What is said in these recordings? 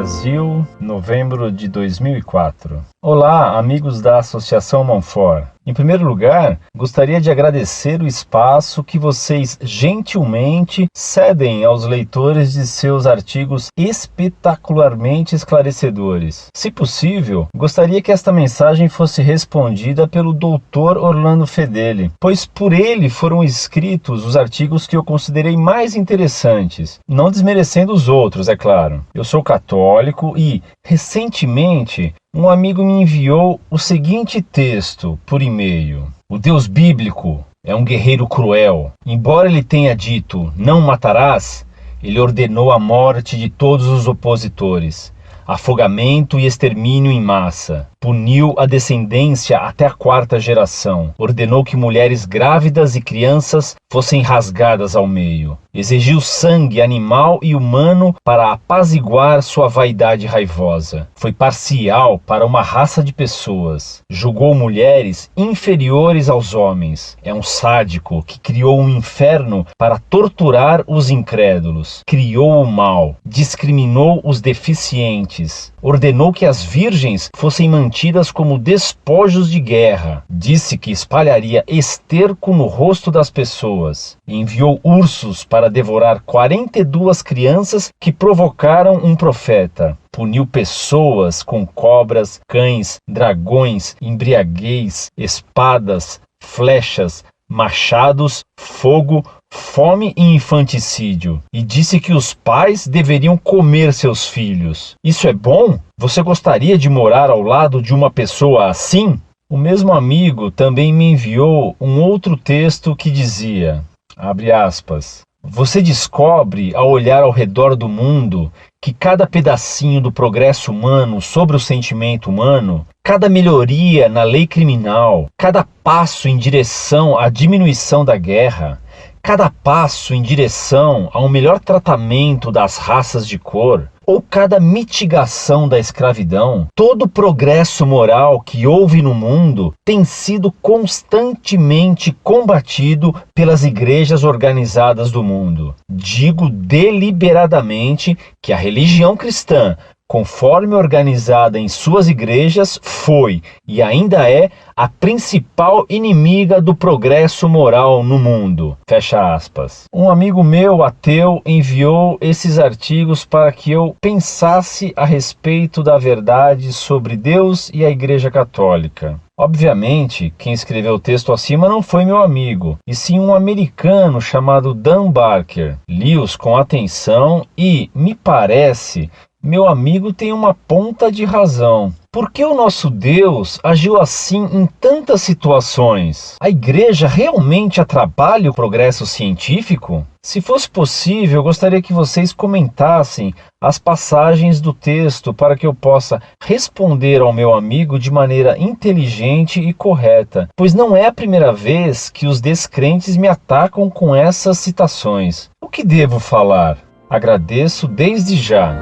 Brasil, novembro de 2004. Olá, amigos da Associação Monfort. Em primeiro lugar, gostaria de agradecer o espaço que vocês gentilmente cedem aos leitores de seus artigos espetacularmente esclarecedores. Se possível, gostaria que esta mensagem fosse respondida pelo Dr. Orlando Fedeli, pois por ele foram escritos os artigos que eu considerei mais interessantes, não desmerecendo os outros, é claro. Eu sou católico e, recentemente, um amigo me enviou o seguinte texto por e-mail. O Deus bíblico é um guerreiro cruel. Embora ele tenha dito, não matarás, ele ordenou a morte de todos os opositores, afogamento e extermínio em massa. Puniu a descendência até a 4ª geração. Ordenou que mulheres grávidas e crianças fossem rasgadas ao meio. Exigiu sangue animal e humano para apaziguar sua vaidade raivosa. Foi parcial para uma raça de pessoas. Julgou mulheres inferiores aos homens. É um sádico que criou um inferno para torturar os incrédulos. Criou o mal. Discriminou os deficientes. Ordenou que as virgens fossem mantidas como despojos de guerra. Disse que espalharia esterco no rosto das pessoas. Enviou ursos para devorar 42 crianças que provocaram um profeta. Puniu pessoas com cobras, cães, dragões, embriaguez, espadas, flechas, machados, fogo, fome e infanticídio, e disse que os pais deveriam comer seus filhos. Isso é bom? Você gostaria de morar ao lado de uma pessoa assim? O mesmo amigo também me enviou um outro texto que dizia, abre aspas, você descobre, ao olhar ao redor do mundo, que cada pedacinho do progresso humano sobre o sentimento humano, cada melhoria na lei criminal, cada passo em direção à diminuição da guerra, cada passo em direção a um melhor tratamento das raças de cor, ou cada mitigação da escravidão, todo progresso moral que houve no mundo tem sido constantemente combatido pelas igrejas organizadas do mundo. Digo deliberadamente que a religião cristã, conforme organizada em suas igrejas, foi e ainda é a principal inimiga do progresso moral no mundo. Fecha aspas. Um amigo meu, ateu, enviou esses artigos para que eu pensasse a respeito da verdade sobre Deus e a Igreja Católica. Obviamente, quem escreveu o texto acima não foi meu amigo, e sim um americano chamado Dan Barker. Li-os com atenção e, me parece, meu amigo tem uma ponta de razão. Por que o nosso Deus agiu assim em tantas situações? A igreja realmente atrapalha o progresso científico? Se fosse possível, eu gostaria que vocês comentassem as passagens do texto para que eu possa responder ao meu amigo de maneira inteligente e correta, pois não é a primeira vez que os descrentes me atacam com essas citações. O que devo falar? Agradeço desde já.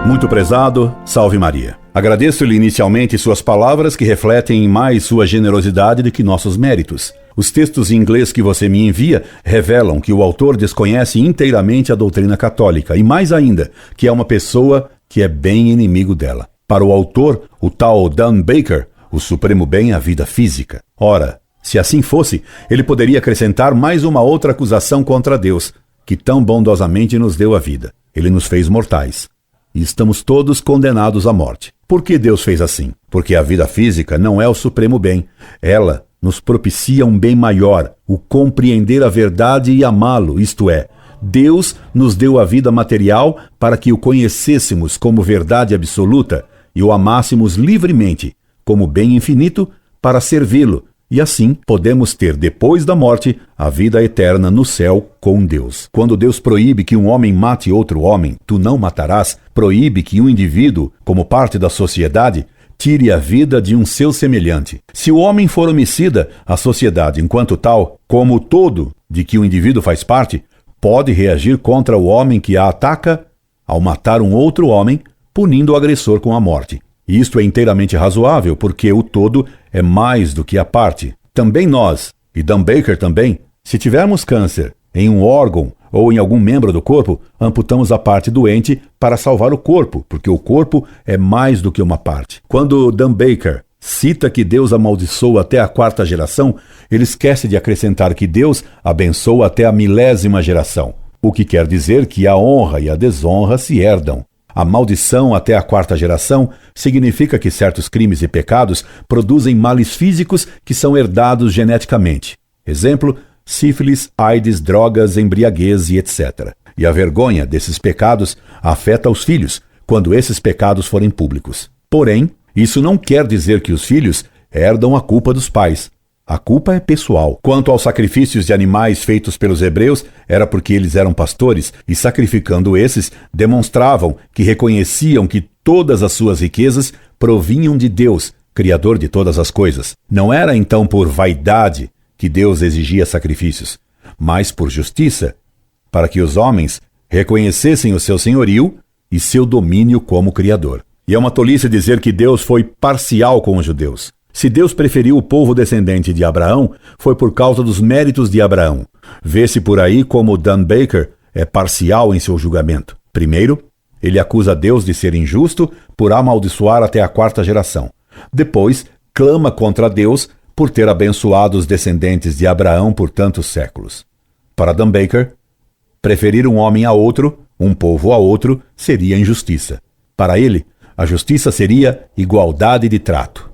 Muito prezado, salve Maria. Agradeço-lhe inicialmente suas palavras que refletem mais sua generosidade do que nossos méritos. Os textos em inglês que você me envia revelam que o autor desconhece inteiramente a doutrina católica e, mais ainda, que é uma pessoa que é bem inimigo dela. Para o autor, o tal Dan Baker, o supremo bem é a vida física. Ora, se assim fosse, ele poderia acrescentar mais uma outra acusação contra Deus, que tão bondosamente nos deu a vida. Ele nos fez mortais. E estamos todos condenados à morte. Por que Deus fez assim? Porque a vida física não é o supremo bem. Ela nos propicia um bem maior, o compreender a verdade e amá-lo, isto é, Deus nos deu a vida material para que o conhecêssemos como verdade absoluta e o amássemos livremente, como bem infinito, para servi-lo, e assim podemos ter depois da morte a vida eterna no céu com Deus. Quando Deus proíbe que um homem mate outro homem, tu não matarás, proíbe que um indivíduo, como parte da sociedade, tire a vida de um seu semelhante. Se o homem for homicida, a sociedade, enquanto tal, como o todo de que o indivíduo faz parte, pode reagir contra o homem que a ataca ao matar um outro homem, punindo o agressor com a morte. Isto é inteiramente razoável, porque o todo é mais do que a parte. Também nós, e Dan Baker também, se tivermos câncer em um órgão ou em algum membro do corpo, amputamos a parte doente para salvar o corpo, porque o corpo é mais do que uma parte. Quando Dan Baker cita que Deus amaldiçoa até a 4ª geração, ele esquece de acrescentar que Deus abençoa até a 1000ª geração, o que quer dizer que a honra e a desonra se herdam. A maldição até a 4ª geração significa que certos crimes e pecados produzem males físicos que são herdados geneticamente. Exemplo, sífilis, AIDS, drogas, embriaguez e etc. E a vergonha desses pecados afeta os filhos, quando esses pecados forem públicos. Porém, isso não quer dizer que os filhos herdam a culpa dos pais. A culpa é pessoal. Quanto aos sacrifícios de animais feitos pelos hebreus, era porque eles eram pastores e, sacrificando esses, demonstravam que reconheciam que todas as suas riquezas provinham de Deus, Criador de todas as coisas. Não era então por vaidade que Deus exigia sacrifícios, mas por justiça, para que os homens reconhecessem o seu senhorio e seu domínio como Criador. E é uma tolice dizer que Deus foi parcial com os judeus. Se Deus preferiu o povo descendente de Abraão, foi por causa dos méritos de Abraão. Vê-se por aí como Dan Baker é parcial em seu julgamento. Primeiro, ele acusa Deus de ser injusto por amaldiçoar até a 4ª geração. Depois, clama contra Deus por ter abençoado os descendentes de Abraão por tantos séculos. Para Dan Baker, preferir um homem a outro, um povo a outro, seria injustiça. Para ele, a justiça seria igualdade de trato.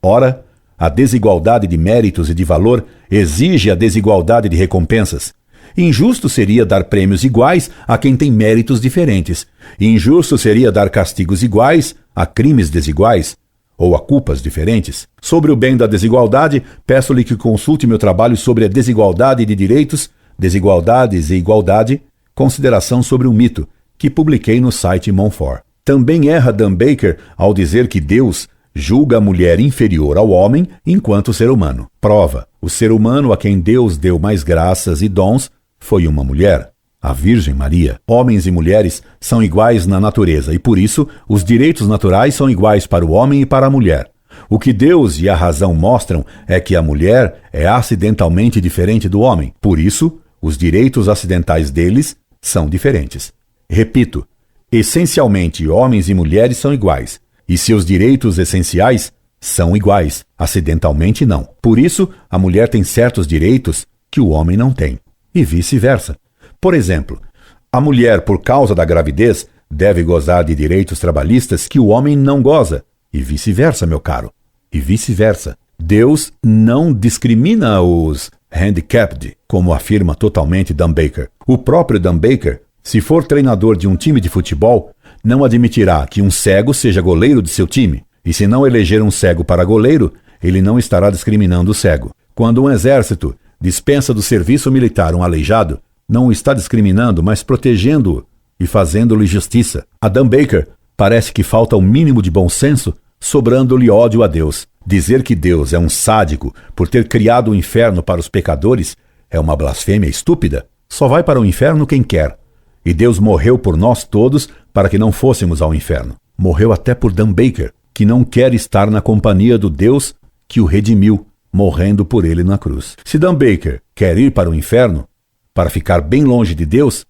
Ora, a desigualdade de méritos e de valor exige a desigualdade de recompensas. Injusto seria dar prêmios iguais a quem tem méritos diferentes. Injusto seria dar castigos iguais a crimes desiguais ou a culpas diferentes. Sobre o bem da desigualdade, peço-lhe que consulte meu trabalho sobre a desigualdade de direitos, desigualdades e igualdade, consideração sobre um mito, que publiquei no site Monfort. Também erra Dan Baker ao dizer que Deus julga a mulher inferior ao homem enquanto ser humano. Prova: o ser humano a quem Deus deu mais graças e dons foi uma mulher, a Virgem Maria. Homens e mulheres são iguais na natureza e, por isso, os direitos naturais são iguais para o homem e para a mulher. O que Deus e a razão mostram é que a mulher é acidentalmente diferente do homem. Por isso, os direitos acidentais deles são diferentes. Repito, essencialmente homens e mulheres são iguais. E seus direitos essenciais são iguais, acidentalmente não. Por isso, a mulher tem certos direitos que o homem não tem, e vice-versa. Por exemplo, a mulher, por causa da gravidez, deve gozar de direitos trabalhistas que o homem não goza, e vice-versa, meu caro, e vice-versa. Deus não discrimina os handicapped, como afirma totalmente Dan Baker. O próprio Dan Baker, se for treinador de um time de futebol, não admitirá que um cego seja goleiro de seu time. E se não eleger um cego para goleiro, ele não estará discriminando o cego. Quando um exército dispensa do serviço militar um aleijado, não o está discriminando, mas protegendo-o e fazendo-lhe justiça. A Dan Baker parece que falta o mínimo de bom senso, sobrando-lhe ódio a Deus. Dizer que Deus é um sádico por ter criado o inferno para os pecadores é uma blasfêmia estúpida. Só vai para o inferno quem quer. E Deus morreu por nós todos para que não fôssemos ao inferno. Morreu até por Dan Baker, que não quer estar na companhia do Deus que o redimiu, morrendo por ele na cruz. Se Dan Baker quer ir para o inferno, para ficar bem longe de Deus,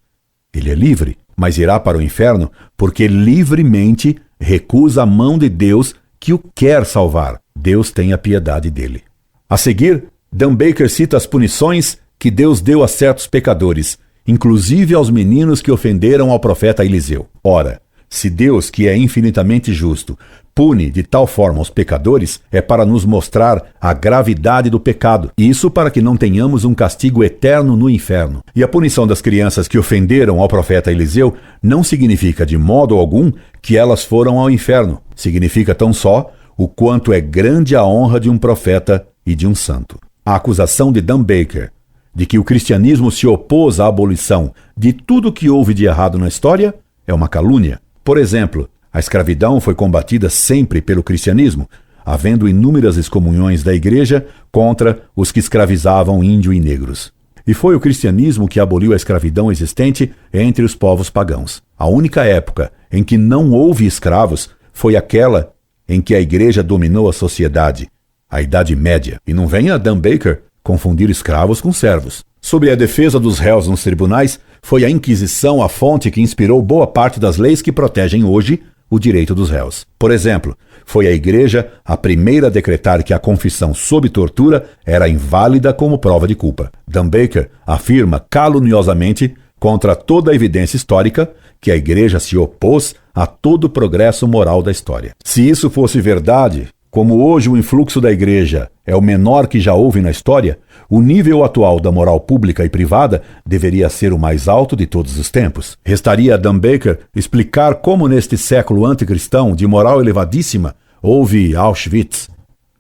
ele é livre, mas irá para o inferno porque livremente recusa a mão de Deus que o quer salvar. Deus tenha piedade dele. A seguir, Dan Baker cita as punições que Deus deu a certos pecadores, inclusive aos meninos que ofenderam ao profeta Eliseu. Ora, se Deus, que é infinitamente justo, pune de tal forma os pecadores, é para nos mostrar a gravidade do pecado. Isso para que não tenhamos um castigo eterno no inferno. E a punição das crianças que ofenderam ao profeta Eliseu não significa de modo algum que elas foram ao inferno. Significa tão só o quanto é grande a honra de um profeta e de um santo. A acusação de Dan Baker de que o cristianismo se opôs à abolição de tudo que houve de errado na história é uma calúnia. Por exemplo, a escravidão foi combatida sempre pelo cristianismo, havendo inúmeras excomunhões da igreja contra os que escravizavam índios e negros. E foi o cristianismo que aboliu a escravidão existente entre os povos pagãos. A única época em que não houve escravos foi aquela em que a igreja dominou a sociedade, a Idade Média. E não venha Dan Baker confundir escravos com servos. Sobre a defesa dos réus nos tribunais, foi a Inquisição a fonte que inspirou boa parte das leis que protegem hoje o direito dos réus. Por exemplo, foi a Igreja a primeira a decretar que a confissão sob tortura era inválida como prova de culpa. Dumbaker afirma caluniosamente, contra toda a evidência histórica, que a Igreja se opôs a todo o progresso moral da história. Se isso fosse verdade, como hoje o influxo da Igreja é o menor que já houve na história, o nível atual da moral pública e privada deveria ser o mais alto de todos os tempos. Restaria a Dumbaker explicar como neste século anticristão de moral elevadíssima houve Auschwitz,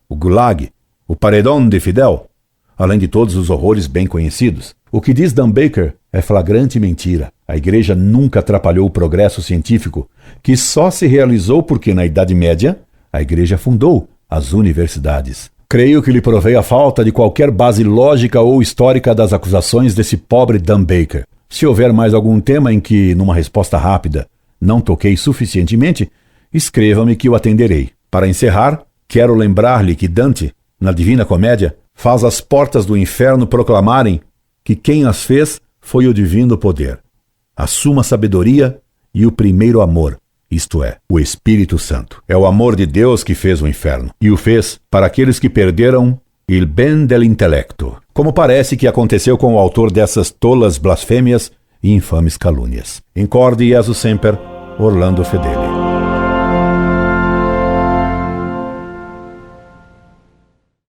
o Gulag, o Paredão de Fidel, além de todos os horrores bem conhecidos. O que diz Dumbaker é flagrante mentira. A Igreja nunca atrapalhou o progresso científico, que só se realizou porque na Idade Média a Igreja fundou as universidades. Creio que lhe provei a falta de qualquer base lógica ou histórica das acusações desse pobre Dumbaker. Se houver mais algum tema em que, numa resposta rápida, não toquei suficientemente, escreva-me que o atenderei. Para encerrar, quero lembrar-lhe que Dante, na Divina Comédia, faz as portas do inferno proclamarem que quem as fez foi o divino poder, a suma sabedoria e o primeiro amor, isto é, o Espírito Santo. É o amor de Deus que fez o inferno, e o fez para aqueles que perderam il ben dell'intellecto, como parece que aconteceu com o autor dessas tolas blasfêmias e infames calúnias. Incorde Jesus Semper, Orlando Fedeli.